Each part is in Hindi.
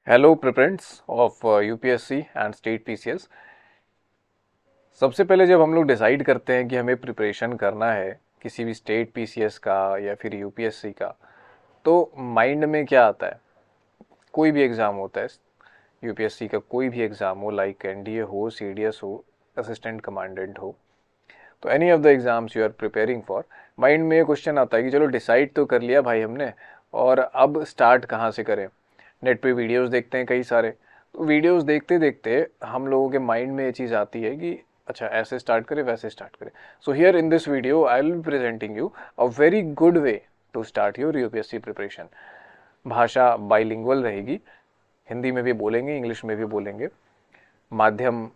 Hello preparants of UPSC and state PCS. सबसे पहले जब हम लोग डिसाइड करते हैं कि हमें प्रिपरेशन करना है किसी भी स्टेट पीसीएस का या फिर यूपीएससी का, तो माइंड में क्या आता है? कोई भी एग्ज़ाम होता है, यूपीएससी का कोई भी एग्ज़ाम हो, लाइक एनडीए हो, सीडीएस हो, असिस्टेंट कमांडेंट हो, तो any of the exams you are preparing for, mind में ये क्वेश्चन आता है कि चलो डिसाइड तो कर लिया भाई हमने, और अब स्टार्ट कहाँ से करें? नेट पे वीडियोस देखते हैं कई सारे, तो वीडियोस देखते देखते हम लोगों के माइंड में ये चीज़ आती है कि अच्छा ऐसे स्टार्ट करें वैसे स्टार्ट करें। So here in this video I will be presenting you a very good way to start your UPSC preparation. भाषा बाइलिंगुअल रहेगी, हिंदी में भी बोलेंगे, इंग्लिश में भी बोलेंगे। माध्यम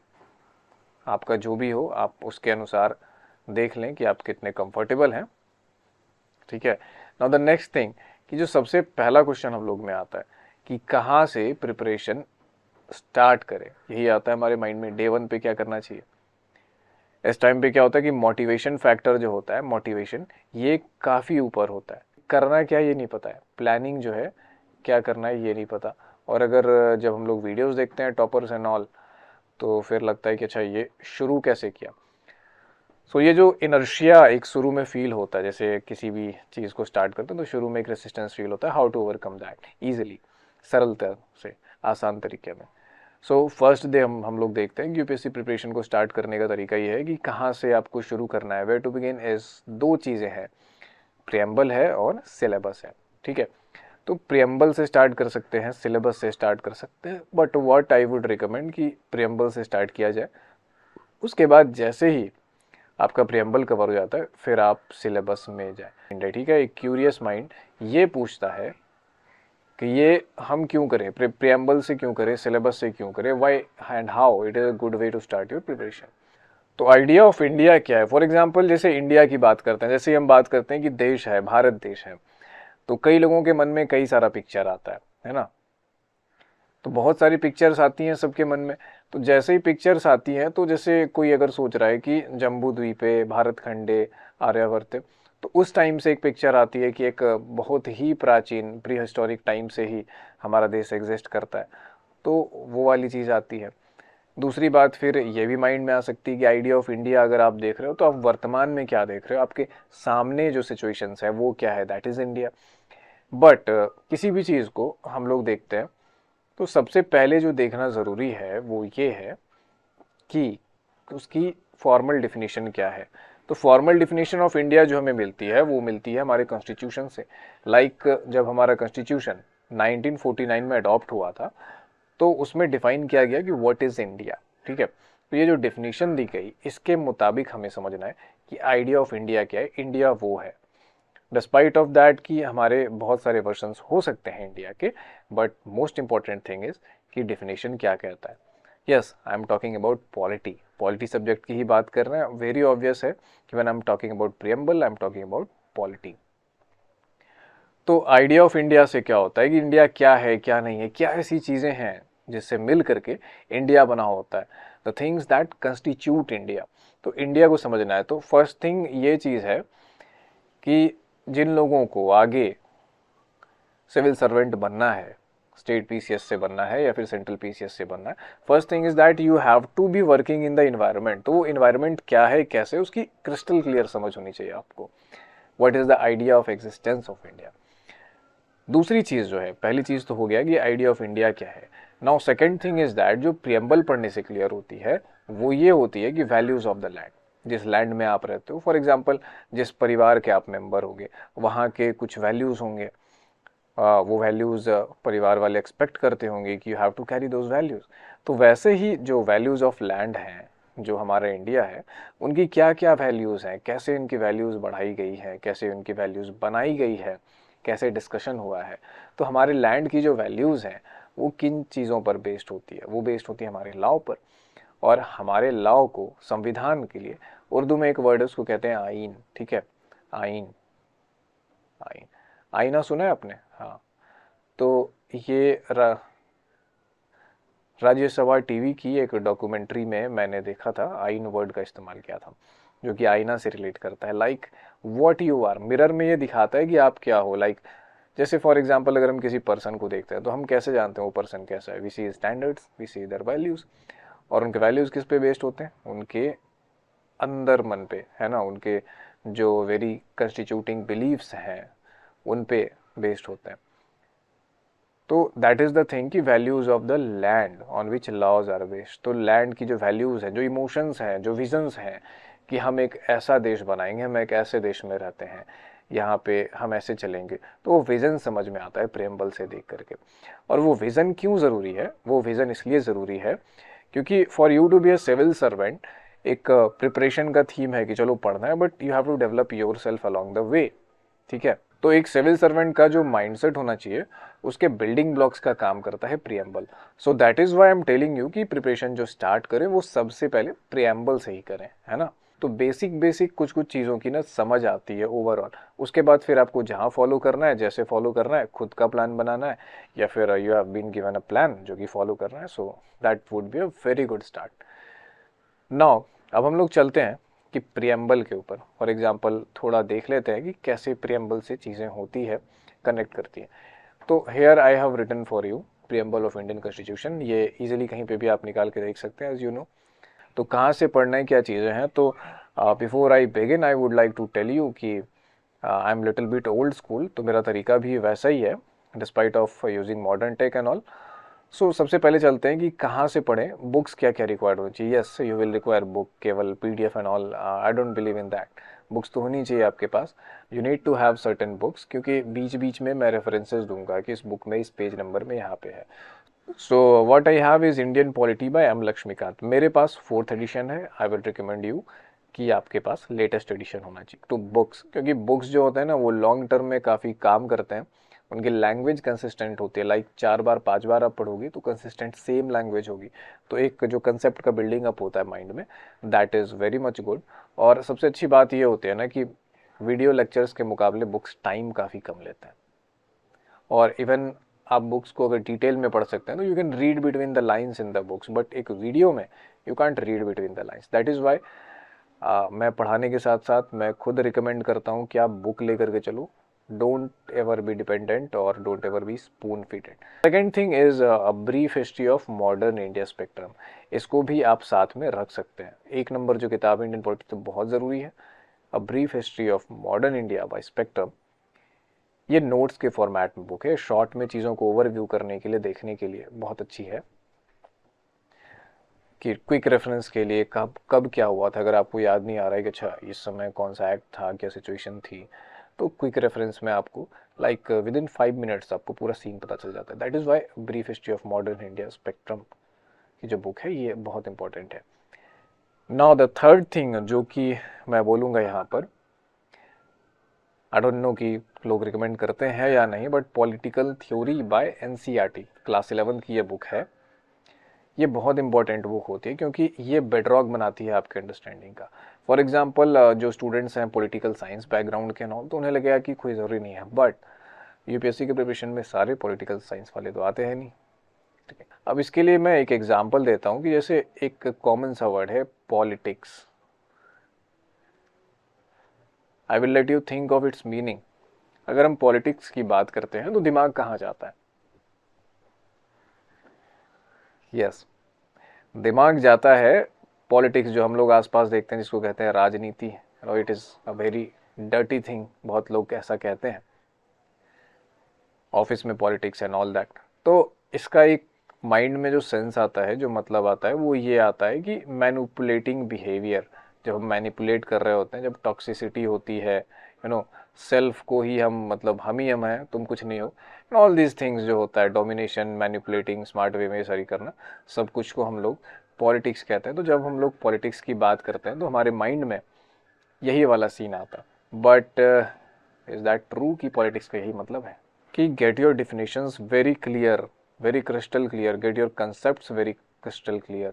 आपका जो भी हो, आप उसके अनुसार देख लें कि आप कितने कंफर्टेबल हैं। ठीक है। नाउ द नेक्स्ट थिंग, कि जो सबसे पहला क्वेश्चन हम लोग में आता है कि कहाँ से प्रिपरेशन स्टार्ट करें, यही आता है हमारे माइंड में। डे वन पे क्या करना चाहिए? इस टाइम पे क्या होता है कि मोटिवेशन फैक्टर जो होता है, मोटिवेशन, ये काफ़ी ऊपर होता है। करना क्या ये नहीं पता है, प्लानिंग जो है क्या करना है ये नहीं पता। और अगर जब हम लोग वीडियोस देखते हैं टॉपर्स एंड ऑल, तो फिर लगता है कि अच्छा ये शुरू कैसे किया। सो ये जो इनर्शिया एक शुरू में फील होता है, जैसे किसी भी चीज़ को स्टार्ट करते हैं तो शुरू में एक रेसिस्टेंस फील होता है, how to overcome that easily, सरलता से, आसान तरीके में। सो फर्स्ट डे हम लोग देखते हैं कि यूपीएससी प्रिपरेशन को स्टार्ट करने का तरीका ये है कि कहाँ से आपको शुरू करना है। वेयर टू बिगिन इज दो चीज़ें हैं, प्रियम्बल है और सिलेबस है। ठीक है। तो प्रियम्बल से स्टार्ट कर सकते हैं, सिलेबस से स्टार्ट कर सकते हैं, but what I would recommend कि प्रियम्बल से स्टार्ट किया जाए। उसके बाद जैसे ही आपका प्रियम्बल कवर हो जाता है फिर आप सिलेबस में जाए। ठीक है। एक क्यूरियस माइंड ये पूछता है कि ये हम क्यों करें, प्रियम्बल से क्यों करें, सिलेबस से क्यों करें, why and how it is a good way to start your preparation. तो आइडिया ऑफ इंडिया क्या है? फॉर एग्जाम्पल जैसे इंडिया की बात करते हैं, जैसे हम बात करते हैं कि देश है, भारत देश है, तो कई लोगों के मन में कई सारा पिक्चर आता है ना। तो बहुत सारी पिक्चर्स आती हैं सबके मन में। तो जैसे ही पिक्चर्स आती हैं, तो जैसे कोई अगर सोच रहा है कि जम्बू द्वीपे, भारत खंडे, आर्यावर्त, तो उस टाइम से एक पिक्चर आती है कि एक बहुत ही प्राचीन प्री हिस्टोरिक टाइम से ही हमारा देश एग्जिस्ट करता है, तो वो वाली चीज़ आती है। दूसरी बात फिर ये भी माइंड में आ सकती है कि आइडिया ऑफ इंडिया अगर आप देख रहे हो तो आप वर्तमान में क्या देख रहे हो, आपके सामने जो सिचुएशंस है वो क्या है, दैट इज़ इंडिया। बट किसी भी चीज़ को हम लोग देखते हैं तो सबसे पहले जो देखना ज़रूरी है वो ये है कि उसकी फॉर्मल डिफिनीशन क्या है। तो फॉर्मल डिफिनीशन ऑफ इंडिया जो हमें मिलती है वो मिलती है हमारे कॉन्स्टिट्यूशन से। लाइक जब हमारा कॉन्स्टिट्यूशन 1949 में अडॉप्ट हुआ था, तो उसमें डिफाइन किया गया कि व्हाट इज़ इंडिया। ठीक है। तो ये जो डिफिनीशन दी गई, इसके मुताबिक हमें समझना है कि आइडिया ऑफ इंडिया क्या है। इंडिया वो है, डिस्पाइट ऑफ दैट कि हमारे बहुत सारे वर्जन्स हो सकते हैं इंडिया के, but most important thing is कि डिफिनेशन क्या कहता है। Yes, I am talking about polity, polity subject की ही बात कर रहे हैं। वेरी ऑब्वियस है कि when I am talking about preamble I am talking about polity. तो आइडिया ऑफ इंडिया से क्या होता है कि इंडिया क्या है क्या नहीं है, क्या ऐसी चीज़ें हैं जिससे मिल करके इंडिया बना होता है, the things that constitute India. तो इंडिया को समझना है तो फर्स्ट थिंग ये चीज़ है कि जिन लोगों को आगे सिविल सर्वेंट बनना है, स्टेट पीसीएस से बनना है या फिर सेंट्रल पीसीएस से बनना है, first thing is that you have to be working in the environment. तो वो इन्वायरमेंट क्या है, कैसे, उसकी क्रिस्टल क्लियर समझ होनी चाहिए आपको। What is the idea of existence of India. दूसरी चीज़ जो है, पहली चीज़ तो हो गया कि आइडिया ऑफ इंडिया क्या है। Now second thing is that जो प्रियम्बल पढ़ने से क्लियर होती है वो ये होती है कि वैल्यूज ऑफ द लैंड, जिस लैंड में आप रहते हो, फॉर एग्जाम्पल जिस परिवार के आप मेंबर होंगे वहाँ के कुछ वैल्यूज़ होंगे। वो वैल्यूज़ परिवार वाले एक्सपेक्ट करते होंगे कि you have to carry those values. तो वैसे ही जो वैल्यूज़ ऑफ लैंड हैं, जो हमारा इंडिया है, उनकी क्या क्या वैल्यूज़ हैं, कैसे इनकी वैल्यूज़ बढ़ाई गई हैं, कैसे उनकी वैल्यूज़ बनाई गई है, कैसे डिस्कशन हुआ है। तो हमारे लैंड की जो वैल्यूज़ हैं वो किन चीज़ों पर बेस्ड होती है? वो बेस्ड होती है हमारे लॉ पर। और हमारे लॉ को, संविधान के लिए उर्दू में एक वर्ड है, उसको कहते हैं आइन। ठीक है। आइन, आइन, आईना सुना है आपने? हाँ। तो ये राज्यसभा टीवी की एक डॉक्यूमेंट्री में मैंने देखा था, आइन वर्ड का इस्तेमाल किया था, जो कि आईना से रिलेट करता है। Like what you are, mirror में ये दिखाता है कि आप क्या हो। लाइक जैसे फॉर एग्जांपल अगर हम किसी पर्सन को देखते हैं तो हम कैसे जानते हैं वो पर्सन कैसा है? We see standards, we see their values. और उनके वैल्यूज़ किस पे बेस्ड होते हैं? उनके अंदर मन पे, है ना, उनके जो वेरी कंस्टिट्यूटिंग बिलीव्स हैं उन पे बेस्ड होते हैं। तो दैट इज़ द थिंग कि values of the land on which laws are based. तो लैंड की जो वैल्यूज़ हैं, जो इमोशंस हैं, जो विजन्स हैं कि हम एक ऐसा देश बनाएंगे, हम एक ऐसे देश में रहते हैं, यहाँ पे हम ऐसे चलेंगे, तो वो विज़न समझ में आता है प्रेम्बल से देख करके। और वो विज़न क्यों ज़रूरी है? वो विज़न इसलिए ज़रूरी है क्योंकि for you to be a civil servant एक प्रिपरेशन का थीम है कि चलो पढ़ना है, but you have to develop yourself along the way. ठीक है, तो एक सिविल सर्वेंट का जो माइंडसेट होना चाहिए उसके बिल्डिंग ब्लॉक्स का काम करता है preamble. So that is why I am telling you कि प्रिपरेशन जो स्टार्ट करें वो सबसे पहले प्रियम्बल से ही करें, है ना। तो बेसिक बेसिक कुछ कुछ चीज़ों की ना समझ आती है ओवरऑल। उसके बाद फिर आपको जहाँ फॉलो करना है, जैसे फॉलो करना है, खुद का प्लान बनाना है, या फिर you have been given a plan जो कि फॉलो करना है। So that would be a very good start. Now अब हम लोग चलते हैं कि प्रियम्बल के ऊपर। फॉर एग्जांपल थोड़ा देख लेते हैं कि कैसे प्रियम्बल से चीज़ें होती है, कनेक्ट करती हैं। तो here I have written for you preamble of Indian constitution. ये इजीली कहीं पे भी आप निकाल के देख सकते हैं, एज यू नो। तो कहाँ से पढ़ना है, क्या चीज़ें हैं? तो before I begin I would like to tell you कि I am little bit old school, तो मेरा तरीका भी वैसा ही है despite of using modern tech and all. So सबसे पहले चलते हैं कि कहाँ से पढ़ें, बुक्स क्या क्या रिक्वायर्ड होनी चाहिए। Yes, you will require book, केवल PDF and all, I don't believe in that. Books तो होनी चाहिए आपके पास। You need to have certain books, क्योंकि बीच बीच में मैं रेफरेंसेस दूंगा कि इस बुक में इस पेज नंबर में यहाँ पे है। So what I have is Indian polity by M Laxmikanth. मेरे पास 4th एडिशन है। आई विल रिकमेंड यू कि आपके पास लेटेस्ट एडिशन होना चाहिए। तो बुक्स, क्योंकि बुक्स जो होते हैं ना वो लॉन्ग टर्म में काफ़ी काम करते हैं। उनकी लैंग्वेज कंसिस्टेंट होती है, लाइक 4 बार 5 बार आप पढ़ोगी तो कंसिस्टेंट सेम लैंग्वेज होगी। तो एक जो कंसेप्ट का बिल्डिंग अप होता है माइंड में, that is very much good. और सबसे अच्छी बात ये होती है ना कि वीडियो लेक्चर्स के मुकाबले बुक्स टाइम काफ़ी कम लेते हैं। और इवन आप बुक्स को अगर डिटेल में पढ़ सकते हैं तो you can read between the lines in the books, but एक वीडियो में you can't read between the lines. That is Y मैं पढ़ाने के साथ साथ मैं खुद रिकमेंड करता हूँ कि आप बुक लेकर के चलो। डोंट एवर बी डिपेंडेंट और don't ever be spoon feeded. Second thing is a brief history of modern India spectrum. इसको भी आप साथ में रख सकते हैं। 1 नंबर जो किताब इंडियन पॉलिटिक्स तो बहुत ज़रूरी है। A brief history of modern India by spectrum. ये नोट्स के फॉर्मेट में बुक है, शॉर्ट में चीज़ों को ओवरव्यू करने के लिए, देखने के लिए बहुत अच्छी है। कि क्विक रेफरेंस के लिए कब कब क्या हुआ था, अगर आपको याद नहीं आ रहा है कि अच्छा इस समय कौन सा एक्ट था, क्या सिचुएशन थी, तो क्विक रेफरेंस में आपको लाइक विद इन 5 मिनट्स आपको पूरा सीन पता चल जाता है। That is Y brief history of modern India spectrum की जो बुक है ये बहुत इंपॉर्टेंट है। नाउ द थर्ड थिंग जो कि मैं बोलूँगा यहाँ पर, आई डोंट नो कि लोग रिकमेंड करते हैं या नहीं, but political theory by NCERT class 11 की ये बुक है। ये बहुत इंपॉर्टेंट बुक होती है क्योंकि ये बेडरॉक बनाती है आपके अंडरस्टैंडिंग का। फॉर एग्जांपल जो स्टूडेंट्स हैं पॉलिटिकल साइंस बैकग्राउंड के नॉल, तो उन्हें लगेगा कि कोई ज़रूरी नहीं है, बट यूपीएससी के प्रिपरेशन में सारे पॉलिटिकल साइंस वाले तो आते हैं नहीं। ठीक है, अब इसके लिए मैं एक एग्जांपल देता हूँ कि जैसे एक कॉमन सा वर्ड है politics. I will let you think of its meaning. अगर हम पॉलिटिक्स की बात करते हैं तो दिमाग कहाँ जाता है? यस, दिमाग जाता है पॉलिटिक्स, जो हम लोग आसपास देखते हैं जिसको कहते हैं राजनीति। It is a very dirty thing, बहुत लोग ऐसा कहते हैं, ऑफिस में पॉलिटिक्स एंड ऑल दैट। तो इसका एक माइंड में जो सेंस आता है, जो मतलब आता है, वो ये आता है कि मैनिपुलेटिंग बिहेवियर। जब हम मैनिपुलेट कर रहे होते हैं, जब टॉक्सिसिटी होती है, यू नो, सेल्फ को ही हम, मतलब हम ही हम हैं, तुम कुछ नहीं हो, ऑल दीज थिंग्स जो होता है, डोमिनेशन, मैनिपुलेटिंग, स्मार्ट वे में सारी करना, सब कुछ को हम लोग पॉलिटिक्स कहते हैं। तो जब हम लोग पॉलिटिक्स की बात करते हैं तो हमारे माइंड में यही वाला सीन आता है। बट इज़ दैट ट्रू कि पॉलिटिक्स का यही मतलब है? कि get your definitions very clear, very crystal clear, get your concepts very crystal clear.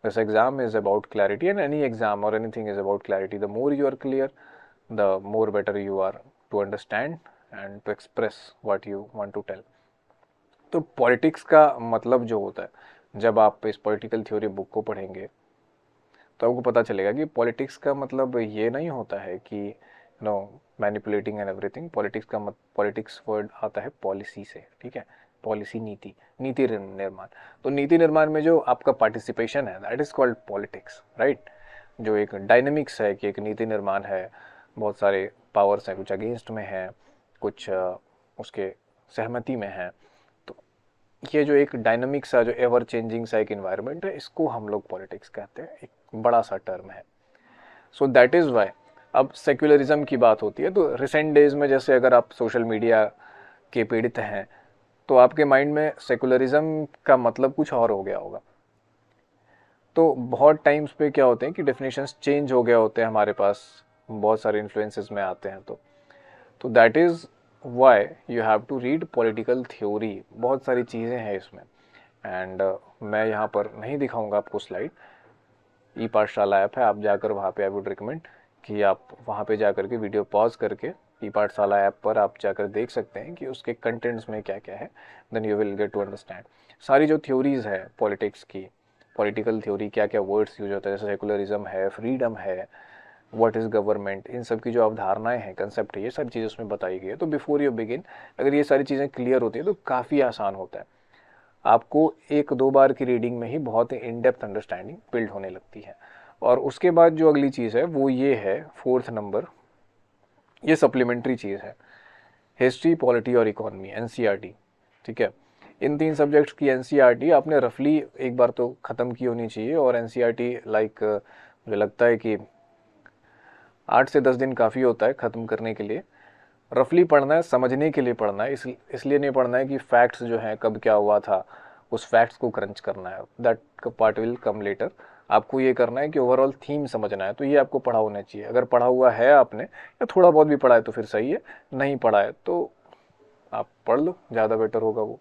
This exam is about clarity, and any exam or anything is about clarity. The more you are clear, the more better you are to understand and to express what you want to tell. तो पॉलिटिक्स का मतलब जो होता है, जब आप इस पॉलिटिकल थ्योरी बुक को पढ़ेंगे तो आपको पता चलेगा कि पॉलिटिक्स का मतलब ये नहीं होता है कि no manipulating and everything. Politics का पॉलिटिक्स वर्ड आता है पॉलिसी से, ठीक है, पॉलिसी नीति, नीति निर्माण। तो नीति निर्माण में जो आपका पार्टिसिपेशन है that is called politics, right. जो एक डायनेमिक्स है कि एक नीति निर्माण है, बहुत सारे पावर्स हैं, कुछ अगेंस्ट में हैं, कुछ उसके सहमति में हैं, तो ये जो एक डायनेमिक सा, जो एवर चेंजिंग सा एक इन्वायरमेंट है, इसको हम लोग पॉलिटिक्स कहते हैं, एक बड़ा सा टर्म है। सो दैट इज़ वाई अब सेक्युलरिज्म की बात होती है तो रिसेंट डेज में, जैसे अगर आप सोशल मीडिया के पीड़ित हैं तो आपके माइंड में सेक्युलरिज्म का मतलब कुछ और हो गया होगा। तो बहुत टाइम्स पे क्या होते हैं कि डेफिनेशंस चेंज हो गया होते हैं हमारे पास, बहुत सारे इन्फ्लुएंसेस में आते हैं। तो that is why you have to read political theory. बहुत सारी चीज़ें हैं इसमें, एंड मैं यहाँ पर नहीं दिखाऊंगा आपको स्लाइड। ई पाठशाला ऐप है, आप जाकर वहाँ पे आई वुड रिकमेंड कि आप वहाँ पे जाकर के वीडियो पॉज करके ई पाठशाला ऐप पर आप जाकर देख सकते हैं कि उसके कंटेंट्स में क्या क्या है, then you will get to understand सारी जो थ्योरीज़ है पॉलिटिक्स की, पॉलिटिकल थ्योरी, क्या क्या वर्ड्स यूज होता है, जैसे सेकुलरिज्म है, फ्रीडम है, व्हाट इज़ गवर्नमेंट, इन सब की जो अवधारणाएं हैं, कंसेप्ट है, ये सारी चीज़ें उसमें बताई गई है। तो बिफोर यू बिगिन अगर ये सारी चीज़ें क्लियर होती है तो काफ़ी आसान होता है, आपको एक दो बार की रीडिंग में ही बहुत ही इन डेप्थ अंडरस्टैंडिंग बिल्ड होने लगती है। और उसके बाद जो अगली चीज़ है वो ये है, फोर्थ नंबर, ये सप्लीमेंट्री चीज़ है, हिस्ट्री, पॉलिटी और इकोनॉमी, एनसीईआरटी, ठीक है। इन तीन सब्जेक्ट्स की एनसीईआरटी आपने रफली एक बार तो ख़त्म की होनी चाहिए। और एनसीईआरटी लाइक मुझे लगता है कि 8 से 10 दिन काफ़ी होता है ख़त्म करने के लिए। रफली पढ़ना है, समझने के लिए पढ़ना है, इसलिए नहीं पढ़ना है कि फैक्ट्स जो हैं कब क्या हुआ था उस फैक्ट्स को क्रंच करना है, that part will come later. आपको ये करना है कि ओवरऑल थीम समझना है, तो ये आपको पढ़ा होना चाहिए। अगर पढ़ा हुआ है आपने या थोड़ा बहुत भी पढ़ा है तो फिर सही है, नहीं पढ़ा है तो आप पढ़ लो, ज़्यादा बेटर होगा वो।